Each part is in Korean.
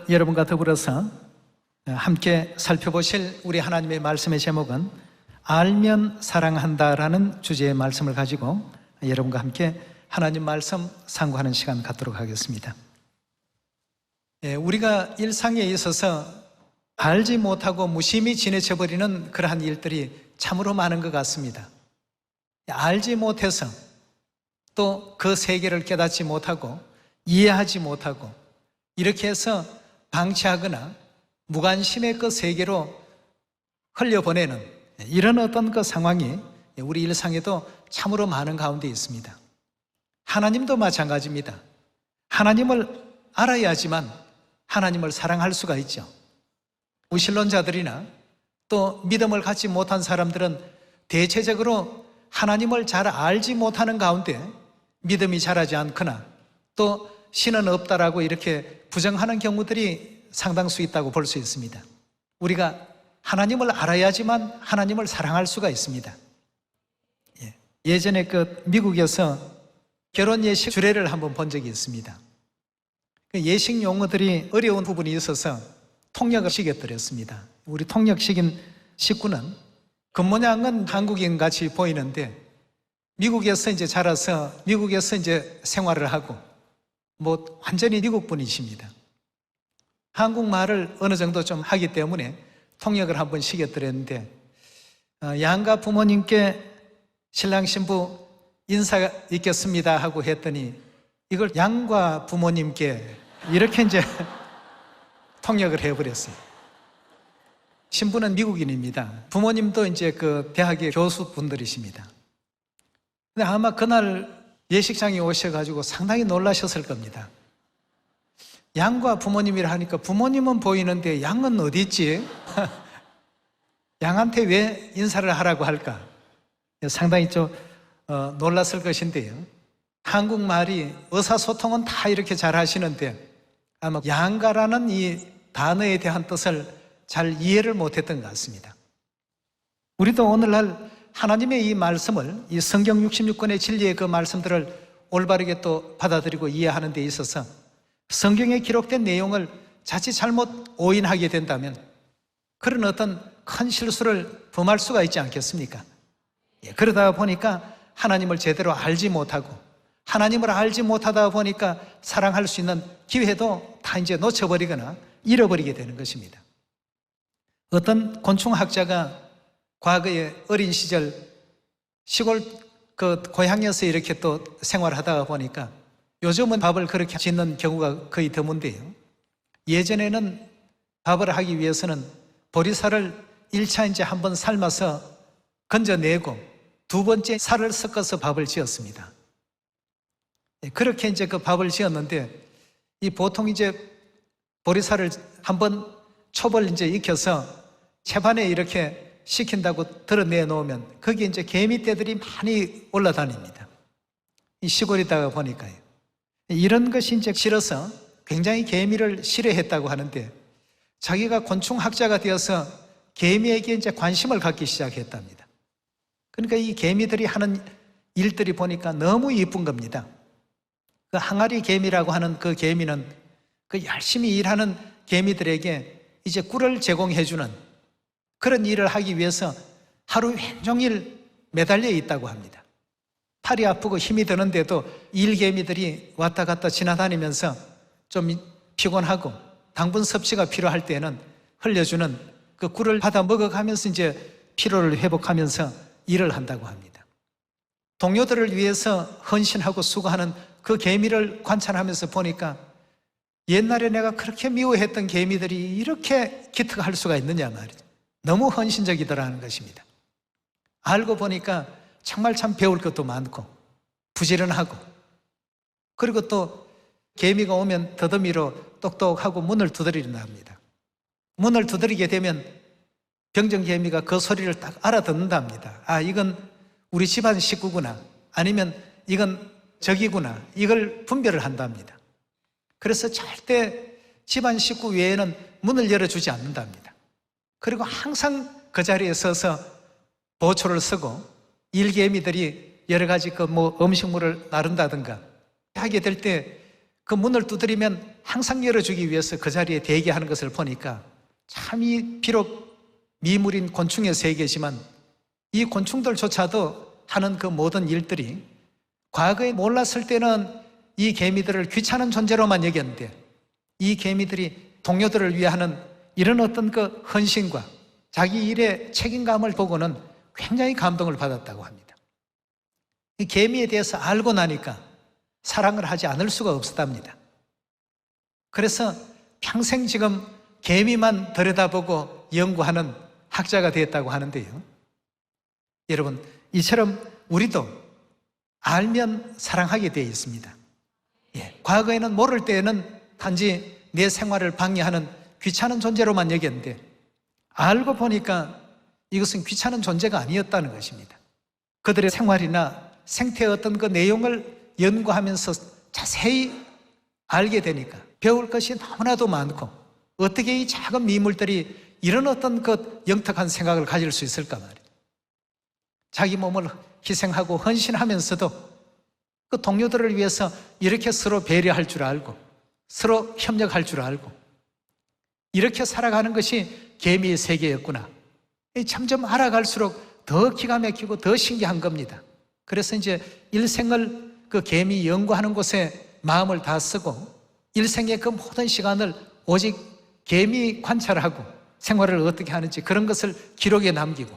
여러분과 더불어서 함께 살펴보실 우리 하나님의 말씀의 제목은 알면 사랑한다라는 주제의 말씀을 가지고 여러분과 함께 하나님 말씀 상고하는 시간 갖도록 하겠습니다. 우리가 일상에 있어서 알지 못하고 무심히 지나쳐버리는 그러한 일들이 참으로 많은 것 같습니다. 알지 못해서 또 그 세계를 깨닫지 못하고 이해하지 못하고 이렇게 해서 방치하거나 무관심의 그 세계로 흘려보내는 이런 어떤 그 상황이 우리 일상에도 참으로 많은 가운데 있습니다. 하나님도 마찬가지입니다. 하나님을 알아야지만 하나님을 사랑할 수가 있죠. 무신론자들이나 또 믿음을 갖지 못한 사람들은 대체적으로 하나님을 잘 알지 못하는 가운데 믿음이 자라지 않거나 또 신은 없다라고 이렇게 부정하는 경우들이 상당수 있다고 볼 수 있습니다. 우리가 하나님을 알아야지만 하나님을 사랑할 수가 있습니다. 예전에 그 미국에서 결혼 예식 주례를 한번 본 적이 있습니다. 예식 용어들이 어려운 부분이 있어서 통역을 시켜드렸습니다. 우리 통역시킨 식구는 겉모양은 한국인 같이 보이는데 미국에서 이제 자라서 미국에서 이제 생활을 하고 완전히 미국 분이십니다. 한국말을 어느 정도 좀 하기 때문에 통역을 한번 시켜드렸는데 양가 부모님께 신랑 신부 인사 있겠습니다 하고 했더니 이걸 양과 부모님께 이렇게 이제 통역을 해버렸어요. 신부는 미국인입니다. 부모님도 이제 그 대학의 교수분들이십니다. 근데 아마 그날 예식장에 오셔가지고 상당히 놀라셨을 겁니다. 양과 부모님이라 하니까 부모님은 보이는데 양은 어디 있지? 양한테 왜 인사를 하라고 할까? 상당히 좀 놀랐을 것인데요. 한국말이 의사소통은 다 이렇게 잘 하시는데 아마 양가라는 이 단어에 대한 뜻을 잘 이해를 못했던 것 같습니다. 우리도 오늘날 하나님의 이 말씀을, 이 성경 66권의 진리의 그 말씀들을 올바르게 또 받아들이고 이해하는 데 있어서 성경에 기록된 내용을 자칫 잘못 오인하게 된다면 그런 어떤 큰 실수를 범할 수가 있지 않겠습니까? 그러다 보니까 하나님을 제대로 알지 못하고 하나님을 알지 못하다 보니까 사랑할 수 있는 기회도 다 이제 놓쳐버리거나 잃어버리게 되는 것입니다. 어떤 곤충학자가 과거에 어린 시절 시골 그 고향에서 이렇게 또 생활하다가 보니까 요즘은 밥을 그렇게 짓는 경우가 거의 드문데요. 예전에는 밥을 하기 위해서는 보리쌀을 1차 이제 한번 삶아서 건져내고 두 번째 살을 섞어서 밥을 지었습니다. 그렇게 이제 그 밥을 지었는데 이 보통 이제 보리쌀을 한번 촉을 이제 익혀서 채반에 이렇게 식힌다고 드러내 놓으면 거기에 이제 개미떼들이 많이 올라다닙니다. 이 시골이다가 보니까요. 이런 것이 이제 싫어서 굉장히 개미를 싫어했다고 하는데 자기가 곤충학자가 되어서 개미에게 이제 관심을 갖기 시작했답니다. 그러니까 이 개미들이 하는 일들이 보니까 너무 이쁜 겁니다. 그 항아리 개미라고 하는 그 개미는 그 열심히 일하는 개미들에게 이제 꿀을 제공해주는 그런 일을 하기 위해서 하루 종일 매달려 있다고 합니다. 팔이 아프고 힘이 드는데도 일개미들이 왔다 갔다 지나다니면서 좀 피곤하고 당분 섭취가 필요할 때는 흘려주는 그 꿀을 받아 먹어가면서 이제 피로를 회복하면서 일을 한다고 합니다. 동료들을 위해서 헌신하고 수고하는 그 개미를 관찰하면서 보니까 옛날에 내가 그렇게 미워했던 개미들이 이렇게 기특할 수가 있느냐 말이죠. 너무 헌신적이더라는 것입니다. 알고 보니까 정말 참 배울 것도 많고 부지런하고 그리고 또 개미가 오면 더듬이로 똑똑하고 문을 두드린다 합니다. 문을 두드리게 되면 병정개미가 그 소리를 딱 알아듣는답니다. 아, 이건 우리 집안 식구구나 아니면 이건 적이구나 이걸 분별을 한답니다. 그래서 절대 집안 식구 외에는 문을 열어주지 않는답니다. 그리고 항상 그 자리에 서서 보초를 서고 일개미들이 여러 가지 음식물을 나른다든가 하게 될 때 그 문을 두드리면 항상 열어주기 위해서 그 자리에 대기하는 것을 보니까 참이 비록 미물인 곤충의 세계지만 이 곤충들조차도 하는 그 모든 일들이 과거에 몰랐을 때는 이 개미들을 귀찮은 존재로만 여겼는데 이 개미들이 동료들을 위해 하는 이런 어떤 그 헌신과 자기 일의 책임감을 보고는 굉장히 감동을 받았다고 합니다. 이 개미에 대해서 알고 나니까 사랑을 하지 않을 수가 없었답니다. 그래서 평생 지금 개미만 들여다보고 연구하는 학자가 되었다고 하는데요. 여러분, 이처럼 우리도 알면 사랑하게 되어 있습니다. 과거에는 모를 때에는 단지 내 생활을 방해하는 귀찮은 존재로만 여겼는데 알고 보니까 이것은 귀찮은 존재가 아니었다는 것입니다. 그들의 생활이나 생태의 어떤 그 내용을 연구하면서 자세히 알게 되니까 배울 것이 너무나도 많고 어떻게 이 작은 미물들이 이런 어떤 그 영특한 생각을 가질 수 있을까 말이에요. 자기 몸을 희생하고 헌신하면서도 그 동료들을 위해서 이렇게 서로 배려할 줄 알고 서로 협력할 줄 알고 이렇게 살아가는 것이 개미의 세계였구나. 점점 알아갈수록 더 기가 막히고 더 신기한 겁니다. 그래서 이제 일생을 그 개미 연구하는 곳에 마음을 다 쓰고 일생의 그 모든 시간을 오직 개미 관찰하고 생활을 어떻게 하는지 그런 것을 기록에 남기고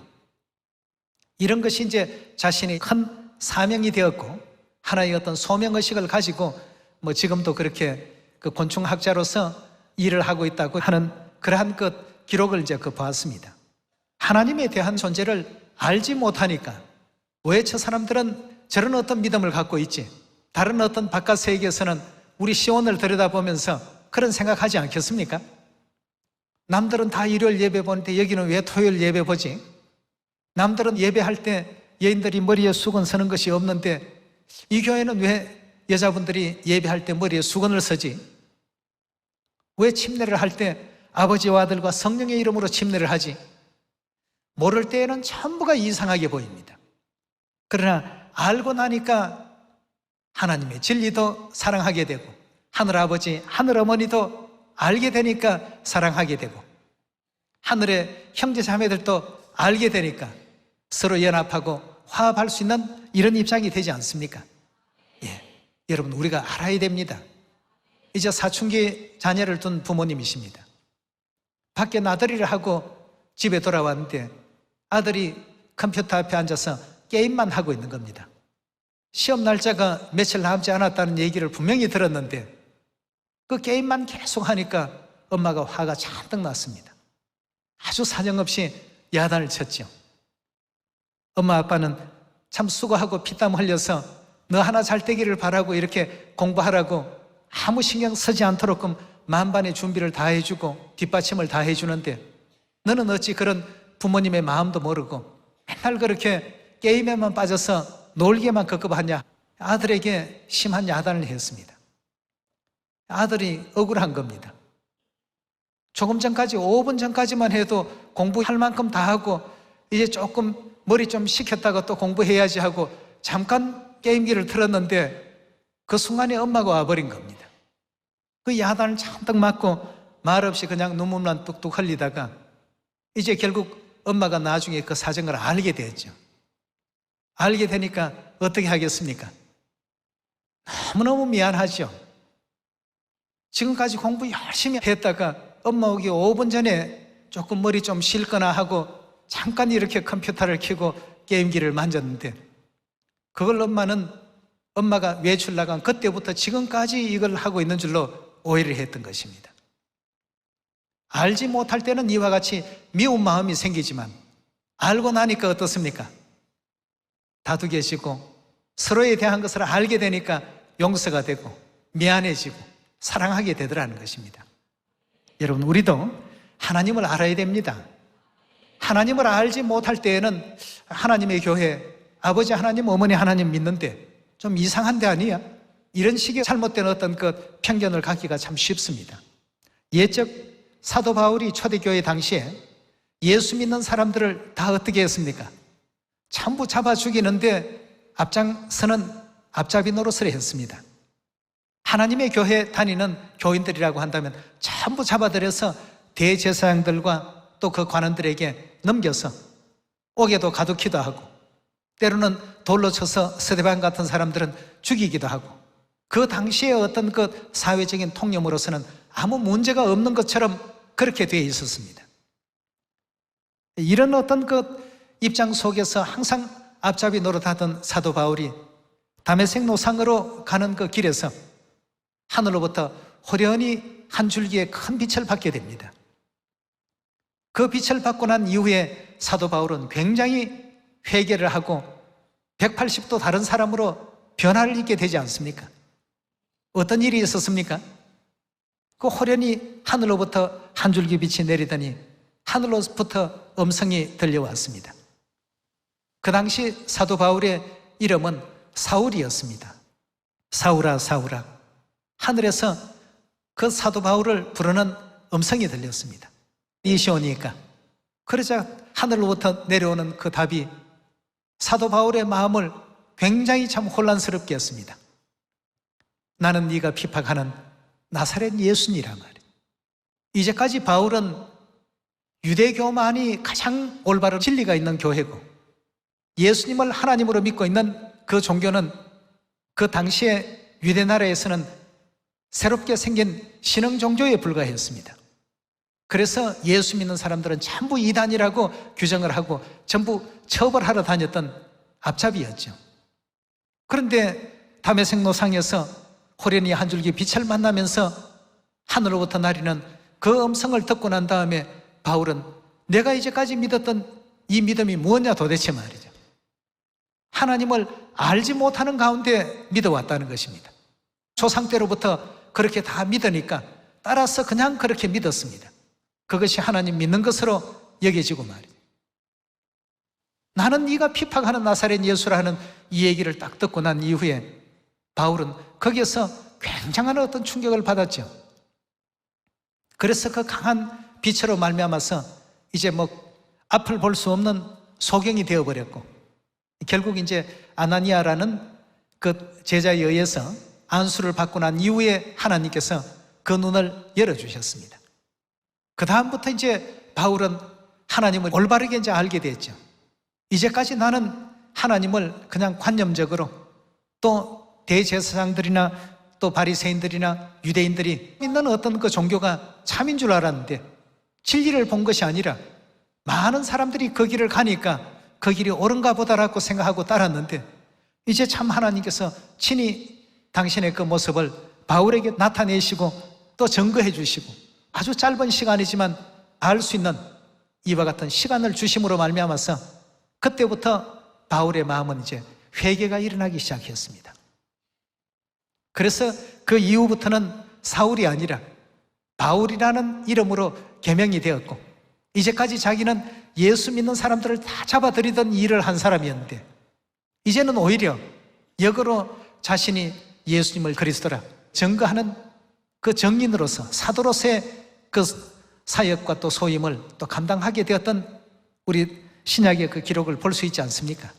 이런 것이 이제 자신이 큰 사명이 되었고 하나의 어떤 소명의식을 가지고 뭐 지금도 그렇게 그 곤충학자로서 일을 하고 있다고 하는 그러한 그 기록을 이제 보았습니다. 하나님에 대한 존재를 알지 못하니까 왜 저 사람들은 저런 어떤 믿음을 갖고 있지? 다른 어떤 바깥 세계에서는 우리 시온을 들여다보면서 그런 생각하지 않겠습니까? 남들은 다 일요일 예배 보는데 여기는 왜 토요일 예배 보지? 남들은 예배할 때 여인들이 머리에 수건 서는 것이 없는데 이 교회는 왜 여자분들이 예배할 때 머리에 수건을 서지? 왜 침례를 할 때 아버지와 아들과 성령의 이름으로 침례를 하지? 모를 때에는 전부가 이상하게 보입니다. 그러나 알고 나니까 하나님의 진리도 사랑하게 되고 하늘아버지, 하늘어머니도 알게 되니까 사랑하게 되고 하늘의 형제자매들도 알게 되니까 서로 연합하고 화합할 수 있는 이런 입장이 되지 않습니까? 여러분, 우리가 알아야 됩니다. 이제 사춘기 자녀를 둔 부모님이십니다. 밖에 나들이를 하고 집에 돌아왔는데 아들이 컴퓨터 앞에 앉아서 게임만 하고 있는 겁니다. 시험 날짜가 며칠 남지 않았다는 얘기를 분명히 들었는데 그 게임만 계속 하니까 엄마가 화가 잔뜩 났습니다. 아주 사정없이 야단을 쳤죠. 엄마 아빠는 참 수고하고 피땀 흘려서 너 하나 잘 되기를 바라고 이렇게 공부하라고 아무 신경 쓰지 않도록 만반의 준비를 다 해주고 뒷받침을 다 해주는데 너는 어찌 그런 부모님의 마음도 모르고 맨날 그렇게 게임에만 빠져서 놀기에만 급급하냐? 아들에게 심한 야단을 했습니다. 아들이 억울한 겁니다. 조금 전까지 5분 전까지만 해도 공부할 만큼 다 하고 이제 조금 머리 좀 식혔다가 또 공부해야지 하고 잠깐 게임기를 틀었는데 그 순간에 엄마가 와버린 겁니다. 그 야단을 잔뜩 맞고 말없이 그냥 눈물만 뚝뚝 흘리다가 이제 결국 엄마가 나중에 그 사정을 알게 됐죠. 알게 되니까 어떻게 하겠습니까? 너무너무 미안하죠. 지금까지 공부 열심히 했다가 엄마 오기 5분 전에 조금 머리 좀 쉴거나 하고 잠깐 이렇게 컴퓨터를 켜고 게임기를 만졌는데 그걸 엄마가 외출 나간 그때부터 지금까지 이걸 하고 있는 줄로 오해를 했던 것입니다. 알지 못할 때는 이와 같이 미운 마음이 생기지만 알고 나니까 어떻습니까? 다투게지고 서로에 대한 것을 알게 되니까 용서가 되고 미안해지고 사랑하게 되더라는 것입니다. 여러분, 우리도 하나님을 알아야 됩니다. 하나님을 알지 못할 때에는 하나님의 교회, 아버지 하나님, 어머니 하나님 믿는데 좀 이상한 데 아니야? 이런 식의 잘못된 어떤 그 편견을 갖기가 참 쉽습니다. 옛적 사도 바울이 초대교회 당시에 예수 믿는 사람들을 다 어떻게 했습니까? 전부 잡아 죽이는데 앞장서는 앞잡이 노릇을 했습니다. 하나님의 교회 다니는 교인들이라고 한다면 전부 잡아들여서 대제사장들과 또 그 관원들에게 넘겨서 옥에도 가두기도 하고, 때로는 돌로 쳐서 스데반 같은 사람들은 죽이기도 하고, 그 당시에 어떤 그 사회적인 통념으로서는 아무 문제가 없는 것처럼 그렇게 되어 있었습니다. 이런 어떤 그 입장 속에서 항상 앞잡이 노릇하던 사도 바울이 다메섹 노상으로 가는 그 길에서 하늘로부터 호련히 한 줄기의 큰 빛을 받게 됩니다. 그 빛을 받고 난 이후에 사도 바울은 굉장히 회개를 하고 180도 다른 사람으로 변화를 입게 되지 않습니까? 어떤 일이 있었습니까? 그 호련히 하늘로부터 한 줄기 빛이 내리더니 하늘로부터 음성이 들려왔습니다. 그 당시 사도 바울의 이름은 사울이었습니다. 사울아, 사울아. 하늘에서 그 사도 바울을 부르는 음성이 들렸습니다. 이시오니까. 그러자 하늘로부터 내려오는 그 답이 사도 바울의 마음을 굉장히 참 혼란스럽게 했습니다. 나는 네가 핍박하는 나사렛 예수니라 말이에요. 이제까지 바울은 유대교만이 가장 올바른 진리가 있는 교회고, 예수님을 하나님으로 믿고 있는 그 종교는 그 당시에 유대 나라에서는 새롭게 생긴 신흥 종교에 불과했습니다. 그래서 예수 믿는 사람들은 전부 이단이라고 규정을 하고 전부 처벌하러 다녔던 앞잡이였죠. 그런데 다메섹 노상에서 호련히 한 줄기 빛을 만나면서 하늘로부터 나리는 그 음성을 듣고 난 다음에 바울은 내가 이제까지 믿었던 이 믿음이 무엇냐 도대체 말이죠. 하나님을 알지 못하는 가운데 믿어왔다는 것입니다. 조상 때로부터 그렇게 다 믿으니까 따라서 그냥 그렇게 믿었습니다. 그것이 하나님 믿는 것으로 여겨지고 말이죠. 나는 네가 핍박하는 나사렛 예수라는 이 얘기를 딱 듣고 난 이후에 바울은 거기에서 굉장한 어떤 충격을 받았죠. 그래서 그 강한 빛으로 말미암아서 이제 뭐 앞을 볼 수 없는 소경이 되어버렸고, 결국 이제 아나니아라는 그 제자에 의해서 안수를 받고 난 이후에 하나님께서 그 눈을 열어주셨습니다. 그 다음부터 이제 바울은 하나님을 올바르게 이제 알게 됐죠. 이제까지 나는 하나님을 그냥 관념적으로, 또 대제사장들이나 또 바리새인들이나 유대인들이 믿는 어떤 그 종교가 참인 줄 알았는데, 진리를 본 것이 아니라 많은 사람들이 그 길을 가니까 그 길이 옳은가 보다라고 생각하고 따랐는데, 이제 참 하나님께서 친히 당신의 그 모습을 바울에게 나타내시고 또 증거해 주시고 아주 짧은 시간이지만 알 수 있는 이와 같은 시간을 주심으로 말미암아서 그때부터 바울의 마음은 이제 회개가 일어나기 시작했습니다. 그래서 그 이후부터는 사울이 아니라 바울이라는 이름으로 개명이 되었고, 이제까지 자기는 예수 믿는 사람들을 다 잡아들이던 일을 한 사람이었는데, 이제는 오히려 역으로 자신이 예수님을 그리스도라 증거하는 그 증인으로서 사도로서의 그 사역과 또 소임을 또 감당하게 되었던 우리 신약의 그 기록을 볼 수 있지 않습니까?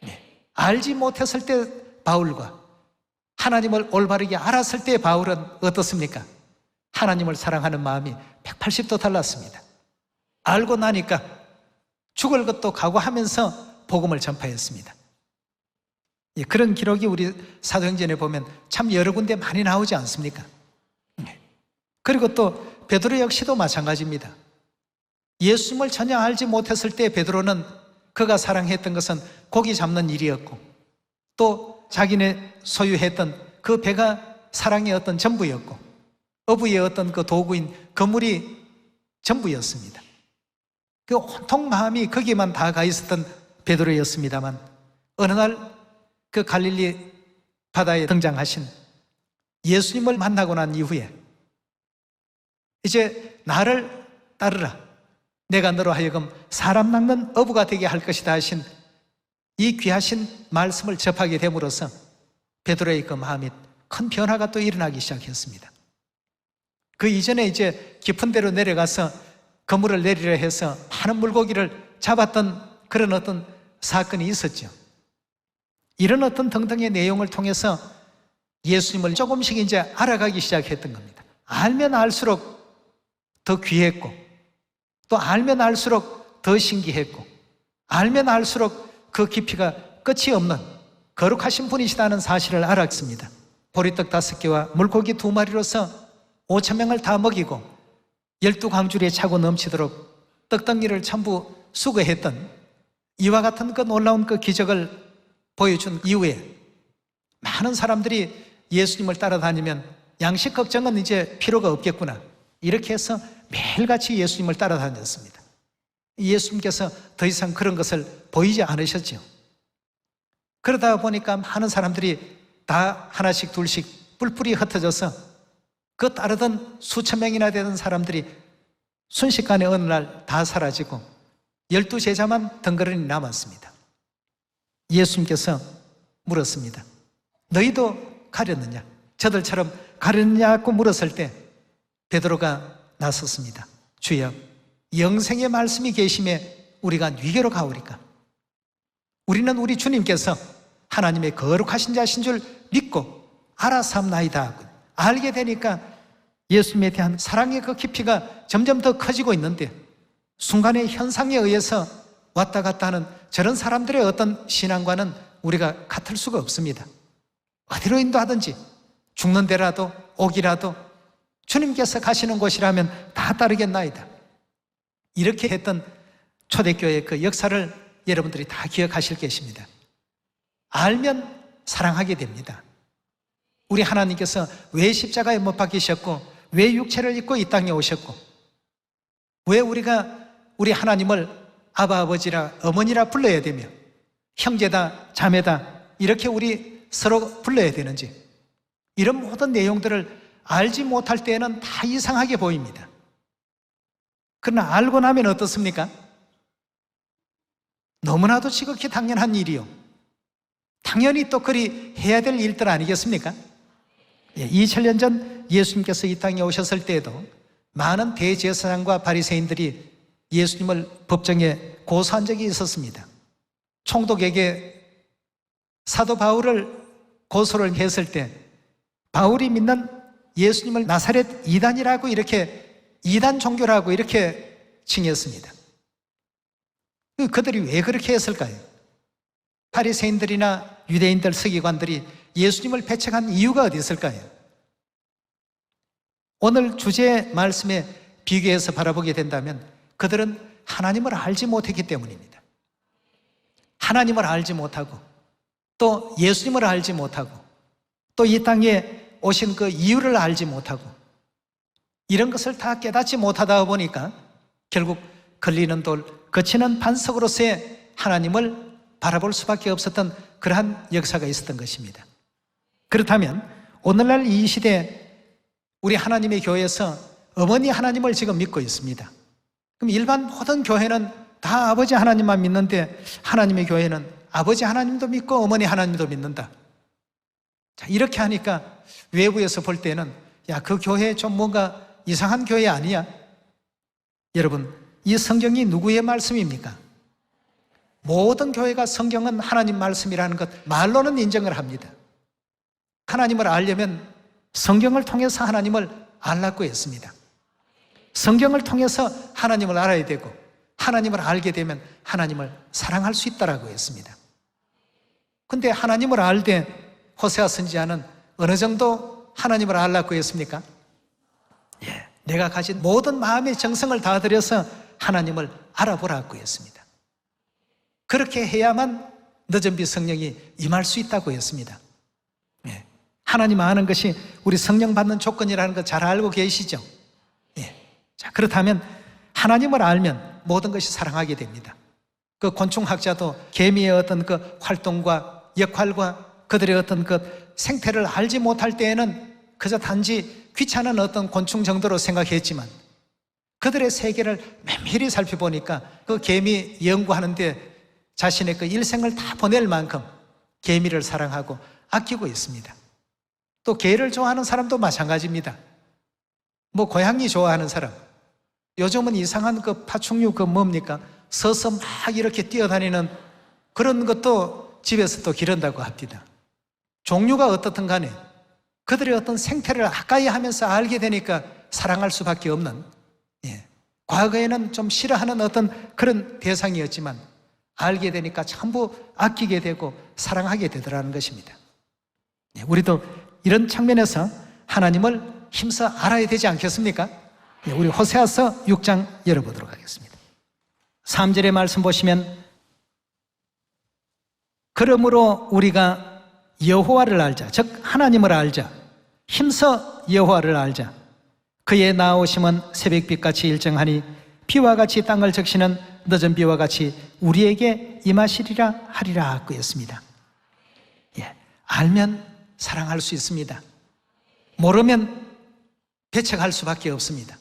네. 알지 못했을 때 바울과 하나님을 올바르게 알았을 때 바울은 어떻습니까? 하나님을 사랑하는 마음이 180도 달랐습니다. 알고 나니까 죽을 것도 각오하면서 복음을 전파했습니다. 예, 그런 기록이 우리 사도행전에 보면 참 여러 군데 많이 나오지 않습니까? 그리고 또 베드로 역시도 마찬가지입니다. 예수님을 전혀 알지 못했을 때 베드로는 그가 사랑했던 것은 고기 잡는 일이었고, 또 자기네 소유했던 그 배가 사랑의 어떤 전부였고, 어부의 어떤 그 도구인 그물이 전부였습니다. 그 온통 마음이 거기에만 다 가 있었던 베드로였습니다만, 어느 날 그 갈릴리 바다에 등장하신 예수님을 만나고 난 이후에 이제 나를 따르라, 내가 너로 하여금 사람 낚는 어부가 되게 할 것이다 하신 이 귀하신 말씀을 접하게 됨으로써 베드로의 그 마음이 큰 변화가 또 일어나기 시작했습니다. 그 이전에 이제 깊은 데로 내려가서 그물을 내리려 해서 많은 물고기를 잡았던 그런 어떤 사건이 있었죠. 이런 어떤 등등의 내용을 통해서 예수님을 조금씩 이제 알아가기 시작했던 겁니다. 알면 알수록 더 귀했고, 또 알면 알수록 더 신기했고, 알면 알수록 그 깊이가 끝이 없는 거룩하신 분이시다는 사실을 알았습니다. 보리떡 5개와 물고기 2마리로서 5,000명을 다 먹이고 12광주리에 차고 넘치도록 떡덩이를 전부 수거했던 이와 같은 그 놀라운 그 기적을 보여준 이후에 많은 사람들이 예수님을 따라다니면 양식 걱정은 이제 필요가 없겠구나, 이렇게 해서 매일같이 예수님을 따라다녔습니다. 예수님께서 더 이상 그런 것을 보이지 않으셨죠. 그러다 보니까 많은 사람들이 다 하나씩 둘씩 뿔뿔이 흩어져서 그 따르던 수천 명이나 되던 사람들이 순식간에 어느 날 다 사라지고 12제자만 덩그러니 남았습니다. 예수님께서 물었습니다. 너희도 가렸느냐? 저들처럼 가렸느냐고 물었을 때 베드로가 나섰습니다. 주여, 영생의 말씀이 계심에 우리가 네게로 가오리까? 우리는 우리 주님께서 하나님의 거룩하신 자신 줄 믿고 알아삼나이다 하고, 알게 되니까 예수님에 대한 사랑의 그 깊이가 점점 더 커지고 있는데, 순간의 현상에 의해서 왔다 갔다 하는 저런 사람들의 어떤 신앙과는 우리가 같을 수가 없습니다. 어디로 인도하든지, 죽는 데라도 오기라도 주님께서 가시는 곳이라면 다 따르겠나이다. 이렇게 했던 초대교회의 그 역사를 여러분들이 다 기억하실 것입니다. 알면 사랑하게 됩니다. 우리 하나님께서 왜 십자가에 못 박히셨고, 왜 육체를 입고 이 땅에 오셨고, 왜 우리가 우리 하나님을 아바, 아버지라, 어머니라 불러야 되며 형제다, 자매다 이렇게 우리 서로 불러야 되는지, 이런 모든 내용들을 알지 못할 때에는 다 이상하게 보입니다. 그러나 알고 나면 어떻습니까? 너무나도 지극히 당연한 일이요, 당연히 또 그리 해야 될 일들 아니겠습니까? 2000년 전 예수님께서 이 땅에 오셨을 때에도 많은 대제사장과 바리새인들이 예수님을 법정에 고소한 적이 있었습니다. 총독에게 사도 바울을 고소를 했을 때 바울이 믿는 예수님을 나사렛 이단이라고, 이렇게 이단 종교라고 이렇게 칭했습니다. 그들이 왜 그렇게 했을까요? 바리새인들이나 유대인들, 서기관들이 예수님을 배척한 이유가 어디 있을까요? 오늘 주제의 말씀에 비교해서 바라보게 된다면 그들은 하나님을 알지 못했기 때문입니다. 하나님을 알지 못하고, 또 예수님을 알지 못하고, 또 이 땅에 오신 그 이유를 알지 못하고, 이런 것을 다 깨닫지 못하다 보니까 결국 걸리는 돌, 거치는 반석으로서의 하나님을 바라볼 수밖에 없었던 그러한 역사가 있었던 것입니다. 그렇다면 오늘날 이 시대 우리 하나님의 교회에서 어머니 하나님을 지금 믿고 있습니다. 그럼 일반 모든 교회는 다 아버지 하나님만 믿는데, 하나님의 교회는 아버지 하나님도 믿고 어머니 하나님도 믿는다. 자, 이렇게 하니까 외부에서 볼 때는 야, 그 교회 좀 뭔가 이상한 교회 아니야? 여러분, 이 성경이 누구의 말씀입니까? 모든 교회가 성경은 하나님 말씀이라는 것 말로는 인정을 합니다. 하나님을 알려면 성경을 통해서 하나님을 알라고 했습니다. 성경을 통해서 하나님을 알아야 되고, 하나님을 알게 되면 하나님을 사랑할 수 있다라고 했습니다. 근데 하나님을 알되 호세아 선지자는 어느 정도 하나님을 알라고 했습니까? 내가 가진 모든 마음의 정성을 다 들여서 하나님을 알아보라고 했습니다. 그렇게 해야만 늦은비 성령이 임할 수 있다고 했습니다. 하나님 아는 것이 우리 성령 받는 조건이라는 거 잘 알고 계시죠? 자, 그렇다면 하나님을 알면 모든 것이 사랑하게 됩니다. 그 곤충학자도 개미의 어떤 그 활동과 역할과 그들의 어떤 그 생태를 알지 못할 때에는 그저 단지 귀찮은 어떤 곤충 정도로 생각했지만, 그들의 세계를 면밀히 살펴보니까 그 개미 연구하는데 자신의 그 일생을 다 보낼 만큼 개미를 사랑하고 아끼고 있습니다. 또 개를 좋아하는 사람도 마찬가지입니다. 뭐 고양이 좋아하는 사람, 요즘은 이상한 그 파충류 그 뭡니까? 서서 막 이렇게 뛰어다니는 그런 것도 집에서 또 기른다고 합니다. 종류가 어떻든 간에 그들의 어떤 생태를 가까이 하면서 알게 되니까 사랑할 수밖에 없는, 과거에는 좀 싫어하는 어떤 그런 대상이었지만 알게 되니까 전부 아끼게 되고 사랑하게 되더라는 것입니다. 우리도 이런 측면에서 하나님을 힘써 알아야 되지 않겠습니까? 우리 호세아서 6장 열어보도록 하겠습니다. 3절의 말씀 보시면, 그러므로 우리가 여호와를 알자, 즉 하나님을 알자, 힘써 여호와를 알자. 그의 나오심은 새벽빛같이 일정하니 비와 같이 땅을 적시는 늦은 비와 같이 우리에게 임하시리라 하리라 그였습니다. 알면 사랑할 수 있습니다. 모르면 배척할 수밖에 없습니다.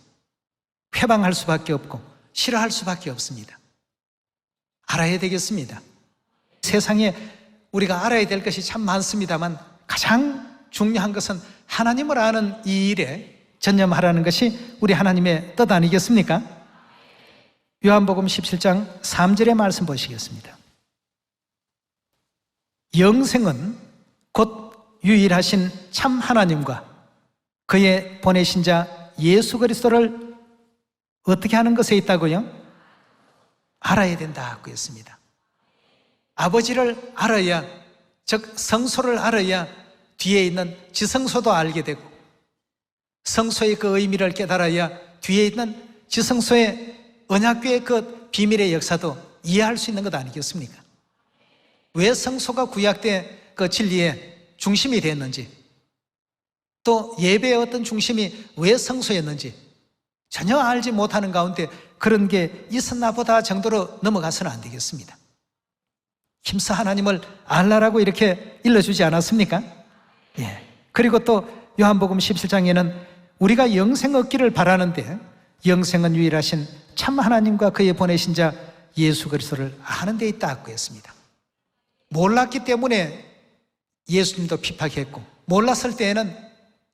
회방할 수밖에 없고 싫어할 수밖에 없습니다. 알아야 되겠습니다. 세상에 우리가 알아야 될 것이 참 많습니다만 가장 중요한 것은 하나님을 아는 이 일에 전념하라는 것이 우리 하나님의 뜻 아니겠습니까? 요한복음 17장 3절의 말씀 보시겠습니다. 영생은 곧 유일하신 참 하나님과 그의 보내신 자 예수 그리스도를 어떻게 하는 것에 있다고요? 알아야 된다고 했습니다. 아버지를 알아야, 즉 성소를 알아야 뒤에 있는 지성소도 알게 되고, 성소의 그 의미를 깨달아야 뒤에 있는 지성소의 언약궤의 그 비밀의 역사도 이해할 수 있는 것 아니겠습니까? 왜 성소가 구약의 그 진리의 중심이 됐는지, 또 예배의 어떤 중심이 왜 성소였는지 전혀 알지 못하는 가운데 그런 게 있었나 보다 정도로 넘어가서는 안 되겠습니다. 힘써 하나님을 알라라고 이렇게 일러주지 않았습니까? 그리고 또 요한복음 17장에는 우리가 영생 얻기를 바라는데 영생은 유일하신 참 하나님과 그의 보내신 자 예수 그리스도를 아는 데 있다고 했습니다. 몰랐기 때문에 예수님도 핍박했고, 몰랐을 때에는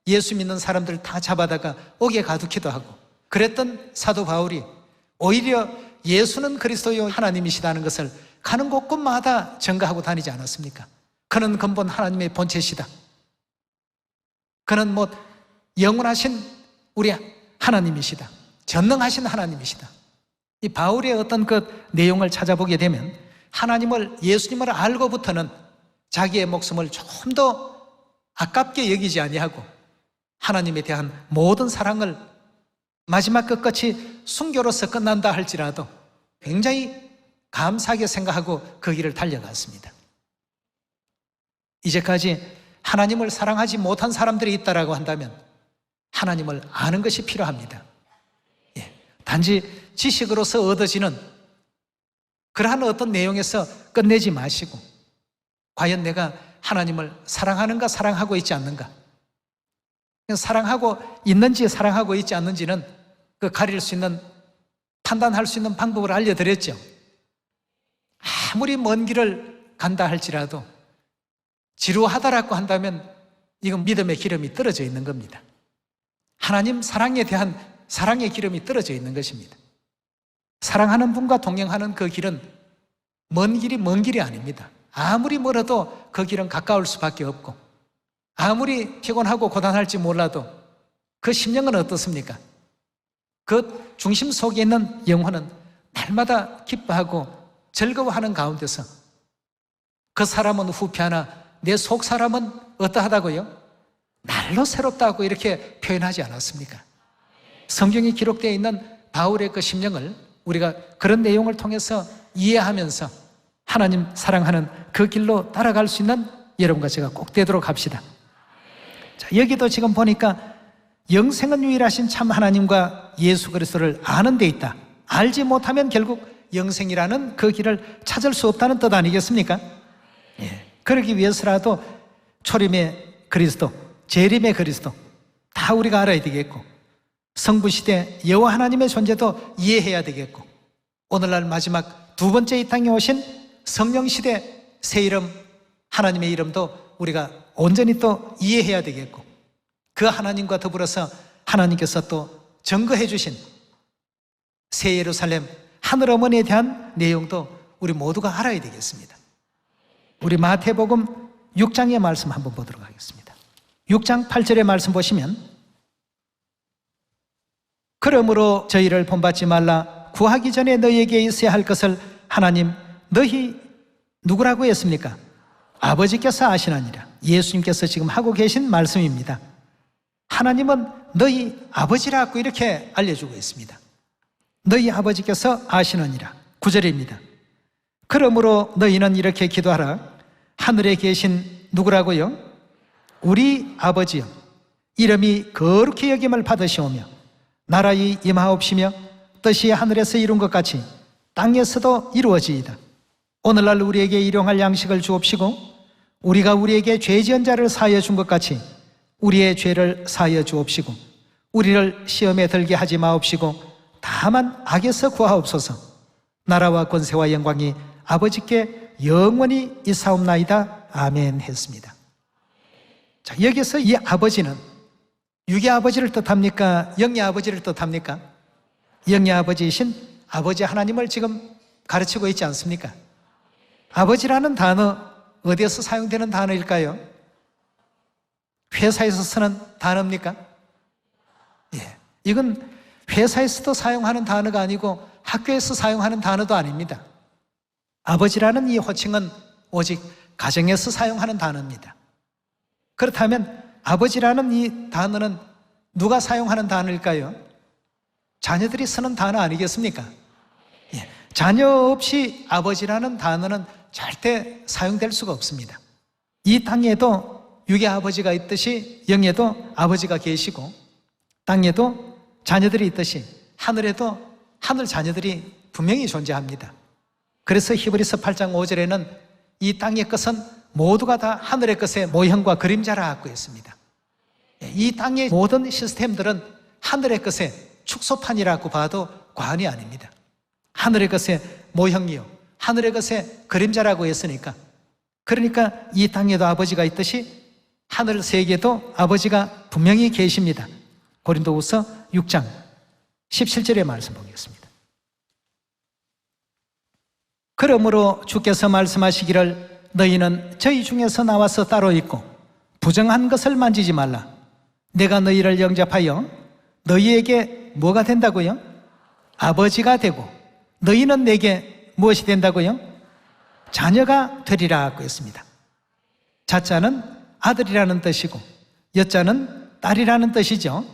예수 믿는 사람들 다 잡아다가 옥에 가두기도 하고 그랬던 사도 바울이 오히려 예수는 그리스도요 하나님이시다는 것을 가는 곳곳마다 증거하고 다니지 않았습니까? 그는 근본 하나님의 본체시다. 그는 영원하신 우리 하나님이시다. 전능하신 하나님이시다. 이 바울의 어떤 그 내용을 찾아보게 되면 하나님을, 예수님을 알고부터는 자기의 목숨을 좀 더 아깝게 여기지 아니하고 하나님에 대한 모든 사랑을 마지막 끝까지 순교로서 끝난다 할지라도 굉장히 감사하게 생각하고 그 길을 달려갔습니다. 이제까지 하나님을 사랑하지 못한 사람들이 있다라고 한다면 하나님을 아는 것이 필요합니다. 단지 지식으로서 얻어지는 그러한 어떤 내용에서 끝내지 마시고, 과연 내가 하나님을 사랑하는가, 사랑하고 있지 않는가, 사랑하고 있는지 사랑하고 있지 않는지는 그 가릴 수 있는, 판단할 수 있는 방법을 알려드렸죠. 아무리 먼 길을 간다 할지라도 지루하다라고 한다면 이건 믿음의 기름이 떨어져 있는 겁니다. 하나님 사랑에 대한 사랑의 기름이 떨어져 있는 것입니다. 사랑하는 분과 동행하는 그 길은 먼 길이 아닙니다. 아무리 멀어도 그 길은 가까울 수밖에 없고, 아무리 피곤하고 고단할지 몰라도 그 심령은 어떻습니까? 그 중심 속에 있는 영혼은 날마다 기뻐하고 즐거워하는 가운데서 그 사람은 후피하나 내 속 사람은 어떠하다고요? 날로 새롭다고 이렇게 표현하지 않았습니까? 성경에 기록되어 있는 바울의 그 심령을 우리가 그런 내용을 통해서 이해하면서 하나님 사랑하는 그 길로 따라갈 수 있는 여러분과 제가 꼭 되도록 합시다. 자, 여기도 지금 보니까 영생은 유일하신 참 하나님과 예수 그리스도를 아는 데 있다. 알지 못하면 결국 영생이라는 그 길을 찾을 수 없다는 뜻 아니겠습니까? 그러기 위해서라도 초림의 그리스도, 재림의 그리스도 다 우리가 알아야 되겠고, 성부시대 여호와 하나님의 존재도 이해해야 되겠고, 오늘날 마지막 두 번째 이 땅에 오신 성령시대 새 이름 하나님의 이름도 우리가 온전히 또 이해해야 되겠고, 그 하나님과 더불어서 하나님께서 또 증거해 주신 새 예루살렘 하늘 어머니에 대한 내용도 우리 모두가 알아야 되겠습니다. 우리 마태복음 6장의 말씀 한번 보도록 하겠습니다. 6장 8절의 말씀 보시면 그러므로 저희를 본받지 말라. 구하기 전에 너희에게 있어야 할 것을 하나님 너희 누구라고 했습니까? 아버지께서 아시나니라. 예수님께서 지금 하고 계신 말씀입니다. 하나님은 너희 아버지라고 이렇게 알려주고 있습니다. 너희 아버지께서 아시느니라. 9절입니다. 그러므로 너희는 이렇게 기도하라. 하늘에 계신 누구라고요? 우리 아버지여, 이름이 거룩히 여김을 받으시오며 나라의 임하옵시며 뜻이 하늘에서 이룬 것 같이 땅에서도 이루어지이다. 오늘날 우리에게 일용할 양식을 주옵시고 우리가 우리에게 죄 지은 자를 사하여 준 것 같이 우리의 죄를 사하여 주옵시고 우리를 시험에 들게 하지 마옵시고 다만 악에서 구하옵소서. 나라와 권세와 영광이 아버지께 영원히 있사옵나이다. 아멘 했습니다. 자, 여기서 이 아버지는 육의 아버지를 뜻합니까? 영의 아버지를 뜻합니까? 영의 아버지이신 아버지 하나님을 지금 가르치고 있지 않습니까? 아버지라는 단어 어디에서 사용되는 단어일까요? 회사에서 쓰는 단어입니까? 예, 이건 회사에서도 사용하는 단어가 아니고 학교에서 사용하는 단어도 아닙니다. 아버지라는 이 호칭은 오직 가정에서 사용하는 단어입니다. 그렇다면 아버지라는 이 단어는 누가 사용하는 단어일까요? 자녀들이 쓰는 단어 아니겠습니까? 예, 자녀 없이 아버지라는 단어는 절대 사용될 수가 없습니다. 이 땅에도 육의 아버지가 있듯이 영에도 아버지가 계시고 땅에도 자녀들이 있듯이 하늘에도 하늘 자녀들이 분명히 존재합니다. 그래서 히브리서 8장 5절에는 이 땅의 것은 모두가 다 하늘의 것의 모형과 그림자라고 했습니다. 이 땅의 모든 시스템들은 하늘의 것의 축소판이라고 봐도 과언이 아닙니다. 하늘의 것의 모형이요 하늘의 것의 그림자라고 했으니까, 그러니까 이 땅에도 아버지가 있듯이 하늘 세계에도 아버지가 분명히 계십니다. 고린도후서 6장 17절의 말씀 보겠습니다. 그러므로 주께서 말씀하시기를 너희는 저희 중에서 나와서 따로 있고 부정한 것을 만지지 말라. 내가 너희를 영접하여 너희에게 뭐가 된다고요? 아버지가 되고 너희는 내게 무엇이 된다고요? 자녀가 되리라고 했습니다. 자자는 아들이라는 뜻이고 여자는 딸이라는 뜻이죠.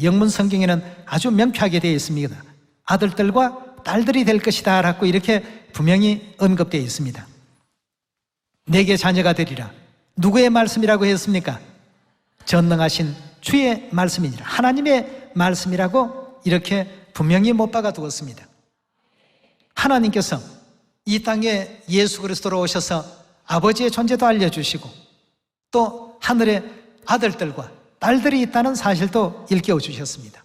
영문 성경에는 아주 명쾌하게 되어 있습니다. 아들들과 딸들이 될 것이다 라고 이렇게 분명히 언급되어 있습니다. 내게 자녀가 되리라. 누구의 말씀이라고 했습니까? 전능하신 주의 말씀이니라. 하나님의 말씀이라고 이렇게 분명히 못 박아 두었습니다. 하나님께서 이 땅에 예수 그리스도로 오셔서 아버지의 존재도 알려주시고 또 하늘에 아들들과 딸들이 있다는 사실도 일깨워 주셨습니다.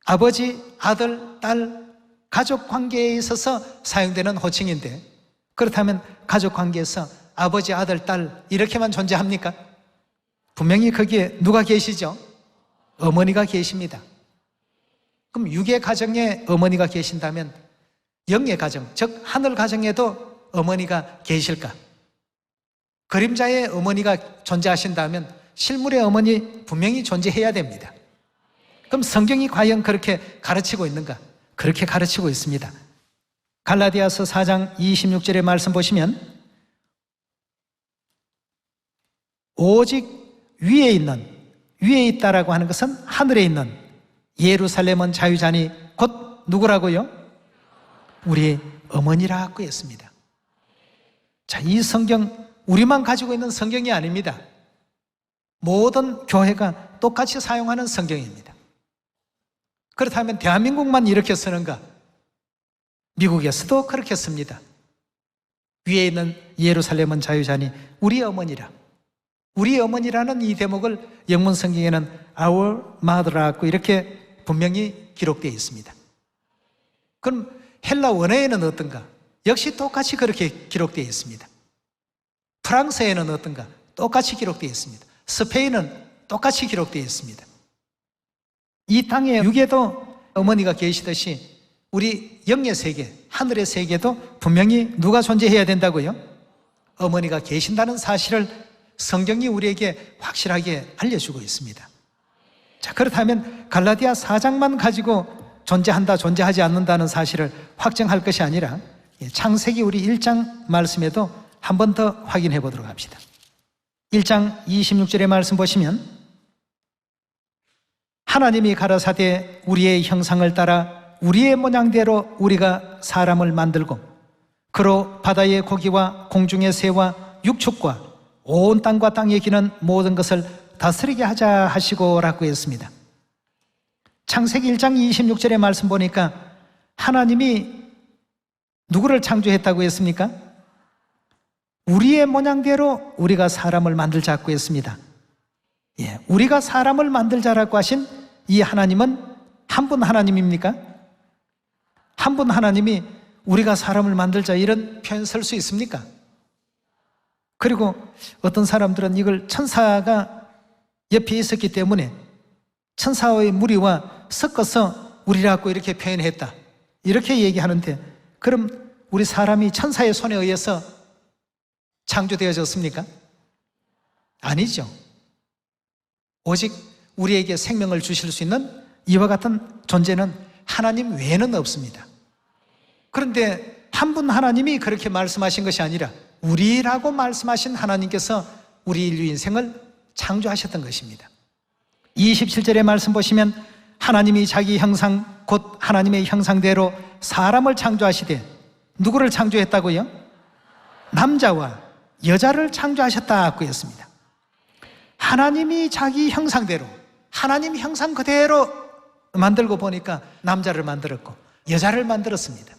아버지, 아들, 딸, 가족 관계에 있어서 사용되는 호칭인데, 그렇다면 가족 관계에서 아버지, 아들, 딸 이렇게만 존재합니까? 분명히 거기에 누가 계시죠? 어머니가 계십니다. 그럼 육의 가정에 어머니가 계신다면 영의 가정, 즉 하늘 가정에도 어머니가 계실까? 그림자의 어머니가 존재하신다면 실물의 어머니 분명히 존재해야 됩니다. 그럼 성경이 과연 그렇게 가르치고 있는가? 그렇게 가르치고 있습니다. 갈라디아서 4장 26절의 말씀 보시면 오직 위에 있다라고 하는 것은 하늘에 있는 예루살렘은 자유자니 곧 누구라고요? 우리 어머니라고 했습니다. 자, 이 성경 우리만 가지고 있는 성경이 아닙니다. 모든 교회가 똑같이 사용하는 성경입니다. 그렇다면 대한민국만 이렇게 쓰는가? 미국에서도 그렇게 씁니다. 위에 있는 예루살렘은 자유자니 우리 어머니라. 우리 어머니라는 이 대목을 영문 성경에는 Our Mother라고 이렇게 분명히 기록되어 있습니다. 그럼 헬라 원어에는 어떤가? 역시 똑같이 그렇게 기록되어 있습니다. 프랑스에는 어떤가? 똑같이 기록되어 있습니다. 스페인은 똑같이 기록되어 있습니다. 이 땅에 육에도 어머니가 계시듯이 우리 영의 세계, 하늘의 세계도 분명히 누가 존재해야 된다고요? 어머니가 계신다는 사실을 성경이 우리에게 확실하게 알려주고 있습니다. 자, 그렇다면 갈라디아 4장만 가지고 존재한다, 존재하지 않는다는 사실을 확정할 것이 아니라 창세기 우리 1장 말씀에도 한 번 더 확인해 보도록 합시다. 1장 26절의 말씀 보시면 하나님이 가라사대 우리의 형상을 따라 우리의 모양대로 우리가 사람을 만들고 그로 바다의 고기와 공중의 새와 육축과 온 땅과 땅에 기는 모든 것을 다스리게 하자 하시고 라고 했습니다. 창세기 1장 26절의 말씀 보니까 하나님이 누구를 창조했다고 했습니까? 우리의 모양대로 우리가 사람을 만들자고 했습니다. 우리가 사람을 만들자라고 하신 이 하나님은 한 분 하나님입니까? 한 분 하나님이 우리가 사람을 만들자 이런 표현 쓸 수 있습니까? 그리고 어떤 사람들은 이걸 천사가 옆에 있었기 때문에 천사의 무리와 섞어서 우리라고 이렇게 표현했다, 이렇게 얘기하는데, 그럼 우리 사람이 천사의 손에 의해서 창조되어졌습니까? 아니죠. 오직 우리에게 생명을 주실 수 있는 이와 같은 존재는 하나님 외에는 없습니다. 그런데 한 분 하나님이 그렇게 말씀하신 것이 아니라 우리라고 말씀하신 하나님께서 우리 인류 인생을 창조하셨던 것입니다. 27절의 말씀 보시면 하나님이 자기 형상 곧 하나님의 형상대로 사람을 창조하시되 누구를 창조했다고요? 남자와 여자를 창조하셨다고 했습니다. 하나님이 자기 형상대로, 하나님 형상 그대로 만들고 보니까 남자를 만들었고 여자를 만들었습니다.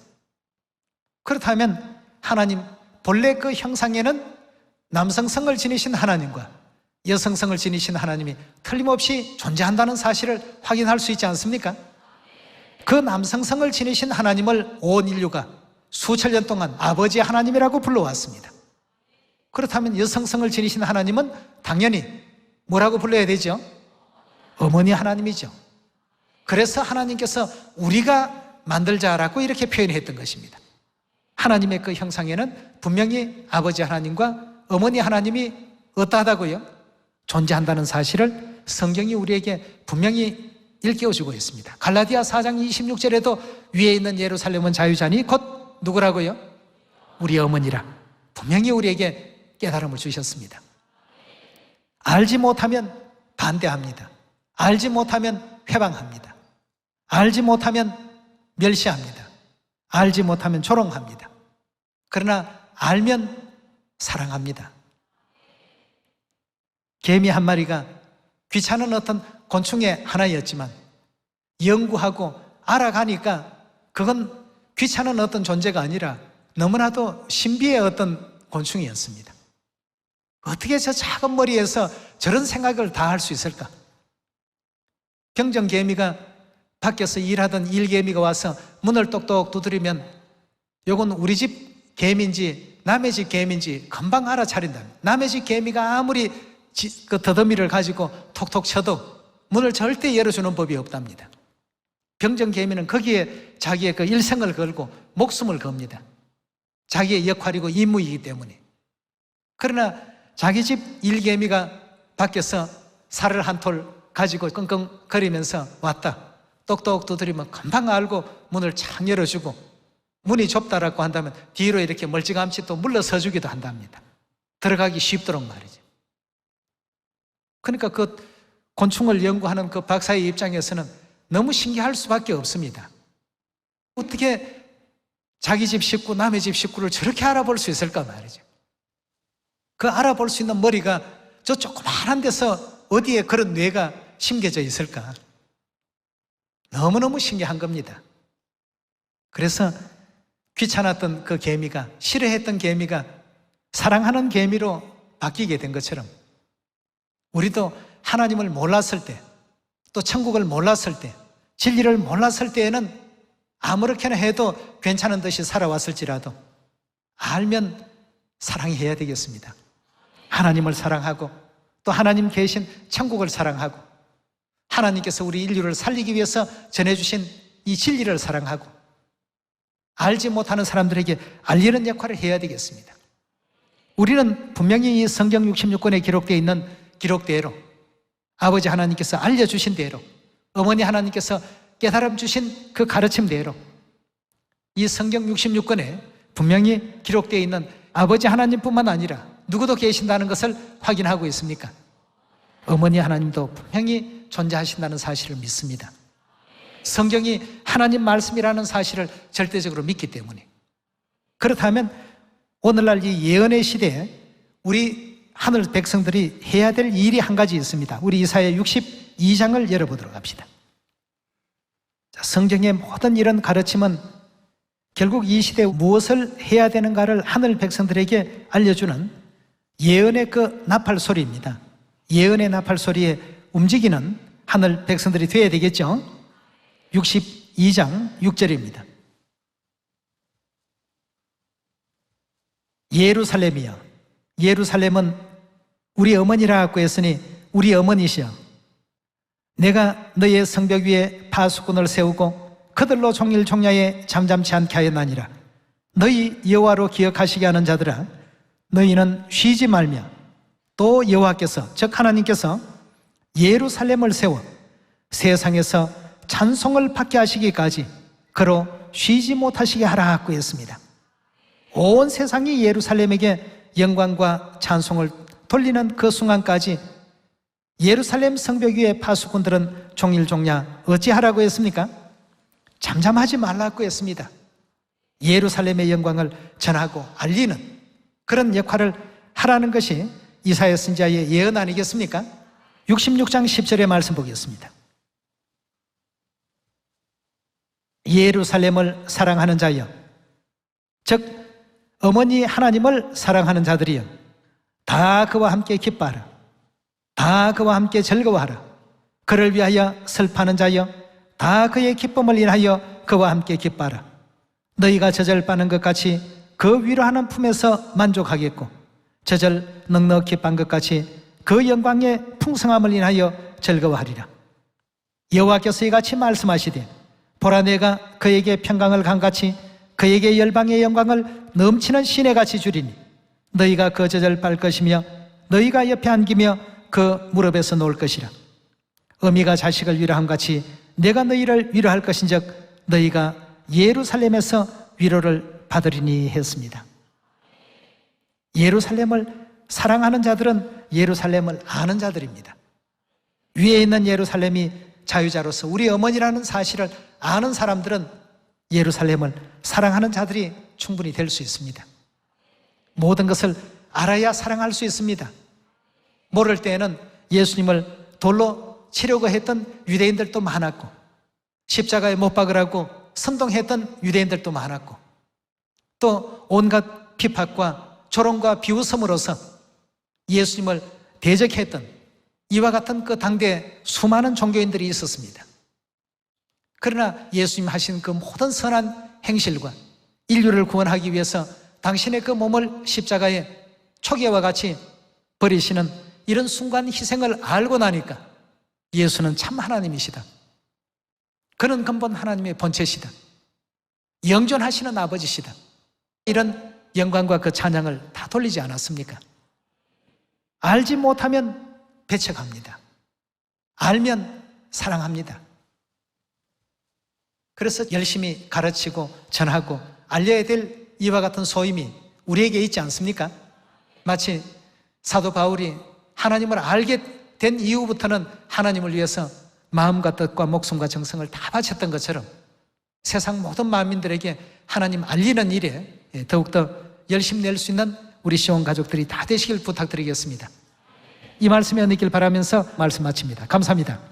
그렇다면 하나님 본래 그 형상에는 남성성을 지니신 하나님과 여성성을 지니신 하나님이 틀림없이 존재한다는 사실을 확인할 수 있지 않습니까? 그 남성성을 지니신 하나님을 온 인류가 수천 년 동안 아버지 하나님이라고 불러왔습니다. 그렇다면 여성성을 지니신 하나님은 당연히 뭐라고 불러야 되죠? 어머니 하나님이죠. 그래서 하나님께서 우리가 만들자라고 이렇게 표현했던 것입니다. 하나님의 그 형상에는 분명히 아버지 하나님과 어머니 하나님이 어떠하다고요? 존재한다는 사실을 성경이 우리에게 분명히 일깨워주고 있습니다. 갈라디아 4장 26절에도 위에 있는 예루살렘은 자유자니 곧 누구라고요? 우리 어머니라 분명히 우리에게 깨달음을 주셨습니다. 알지 못하면 반대합니다. 알지 못하면 회방합니다. 알지 못하면 멸시합니다. 알지 못하면 조롱합니다. 그러나 알면 사랑합니다. 개미 한 마리가 귀찮은 어떤 곤충의 하나였지만 연구하고 알아가니까 그건 귀찮은 어떤 존재가 아니라 너무나도 신비의 어떤 곤충이었습니다. 어떻게 저 작은 머리에서 저런 생각을 다 할 수 있을까? 병정개미가 밖에서 일하던 일개미가 와서 문을 똑똑 두드리면 요건 우리 집 개미인지 남의 집 개미인지 금방 알아차린답니다. 남의 집 개미가 아무리 그 더더미를 가지고 톡톡 쳐도 문을 절대 열어주는 법이 없답니다. 병정개미는 거기에 자기의 그 일생을 걸고 목숨을 겁니다. 자기의 역할이고 임무이기 때문에. 그러나 자기 집 일개미가 밖에서 살을 한 톨 가지고 끙끙거리면서 왔다. 똑똑 두드리면 금방 알고 문을 착 열어주고, 문이 좁다라고 한다면 뒤로 이렇게 멀찌감치 또 물러서주기도 한답니다. 들어가기 쉽도록 말이죠. 그러니까 그 곤충을 연구하는 그 박사의 입장에서는 너무 신기할 수밖에 없습니다. 어떻게 자기 집 식구, 남의 집 식구를 저렇게 알아볼 수 있을까 말이죠. 그 알아볼 수 있는 머리가 저 조그마한 데서 어디에 그런 뇌가 심겨져 있을까? 너무너무 신기한 겁니다. 그래서 귀찮았던 그 개미가, 싫어했던 개미가 사랑하는 개미로 바뀌게 된 것처럼 우리도 하나님을 몰랐을 때, 또 천국을 몰랐을 때, 진리를 몰랐을 때에는 아무렇게나 해도 괜찮은 듯이 살아왔을지라도 알면 사랑해야 되겠습니다. 하나님을 사랑하고 또 하나님 계신 천국을 사랑하고 하나님께서 우리 인류를 살리기 위해서 전해주신 이 진리를 사랑하고 알지 못하는 사람들에게 알리는 역할을 해야 되겠습니다. 우리는 분명히 이 성경 66권에 기록되어 있는 기록대로, 아버지 하나님께서 알려주신 대로, 어머니 하나님께서 깨달음 주신 그 가르침대로 이 성경 66권에 분명히 기록되어 있는 아버지 하나님뿐만 아니라 누구도 계신다는 것을 확인하고 있습니까? 어머니 하나님도 분명히 존재하신다는 사실을 믿습니다. 성경이 하나님 말씀이라는 사실을 절대적으로 믿기 때문에. 그렇다면 오늘날 이 예언의 시대에 우리 하늘 백성들이 해야 될 일이 한 가지 있습니다. 우리 이사야 62장을 열어보도록 합시다. 성경의 모든 이런 가르침은 결국 이 시대에 무엇을 해야 되는가를 하늘 백성들에게 알려주는 예언의 그 나팔 소리입니다. 예언의 나팔 소리에 움직이는 하늘 백성들이 되어야 되겠죠. 62장 6절입니다. 예루살렘이여, 예루살렘은 우리 어머니라고 했으니 우리 어머니시여, 내가 너의 성벽 위에 파수꾼을 세우고 그들로 종일 종야에 잠잠치 않게 하였나니라. 너희 여호와로 기억하시게 하는 자들아, 너희는 쉬지 말며 또 여호와께서 즉 하나님께서 예루살렘을 세워 세상에서 찬송을 받게 하시기까지 그로 쉬지 못하시게 하라고 했습니다. 온 세상이 예루살렘에게 영광과 찬송을 돌리는 그 순간까지 예루살렘 성벽 위에 파수꾼들은 종일 종야 어찌하라고 했습니까? 잠잠하지 말라고 했습니다. 예루살렘의 영광을 전하고 알리는 그런 역할을 하라는 것이 이사야 선지자의 예언 아니겠습니까? 66장 10절의 말씀 보겠습니다. 예루살렘을 사랑하는 자여, 즉 어머니 하나님을 사랑하는 자들이여, 다 그와 함께 기뻐하라. 다 그와 함께 즐거워하라. 그를 위하여 슬퍼하는 자여, 다 그의 기쁨을 인하여 그와 함께 기뻐하라. 너희가 저절빠는 것 같이 그 위로하는 품에서 만족하겠고 저절 넉넉히 빤 것 같이 그 영광의 풍성함을 인하여 즐거워하리라. 여호와께서 이같이 말씀하시되, 보라 내가 그에게 평강을 강같이 그에게 열방의 영광을 넘치는 시내같이 주리니 너희가 그 저절 빨 것이며 너희가 옆에 안기며 그 무릎에서 놓을 것이라. 어미가 자식을 위로함같이 내가 너희를 위로할 것인즉 너희가 예루살렘에서 위로를 받으리니 했습니다. 예루살렘을 사랑하는 자들은 예루살렘을 아는 자들입니다. 위에 있는 예루살렘이 자유자로서 우리 어머니라는 사실을 아는 사람들은 예루살렘을 사랑하는 자들이 충분히 될 수 있습니다. 모든 것을 알아야 사랑할 수 있습니다. 모를 때에는 예수님을 돌로 치려고 했던 유대인들도 많았고 십자가에 못 박으라고 선동했던 유대인들도 많았고 또 온갖 비판과 조롱과 비웃음으로써 예수님을 대적했던 이와 같은 그 당대에 수많은 종교인들이 있었습니다. 그러나 예수님 하신 그 모든 선한 행실과 인류를 구원하기 위해서 당신의 그 몸을 십자가에 초계와 같이 버리시는 이런 순간 희생을 알고 나니까 예수는 참 하나님이시다. 그는 근본 하나님의 본체시다. 영존하시는 아버지시다. 이런 영광과 그 찬양을 다 돌리지 않았습니까? 알지 못하면 배척합니다. 알면 사랑합니다. 그래서 열심히 가르치고 전하고 알려야 될 이와 같은 소임이 우리에게 있지 않습니까? 마치 사도 바울이 하나님을 알게 된 이후부터는 하나님을 위해서 마음과 뜻과 목숨과 정성을 다 바쳤던 것처럼 세상 모든 만민들에게 하나님 알리는 일에 더욱더 열심히 낼 수 있는 우리 시온 가족들이 다 되시길 부탁드리겠습니다. 이 말씀에 은혜길 바라면서 말씀 마칩니다. 감사합니다.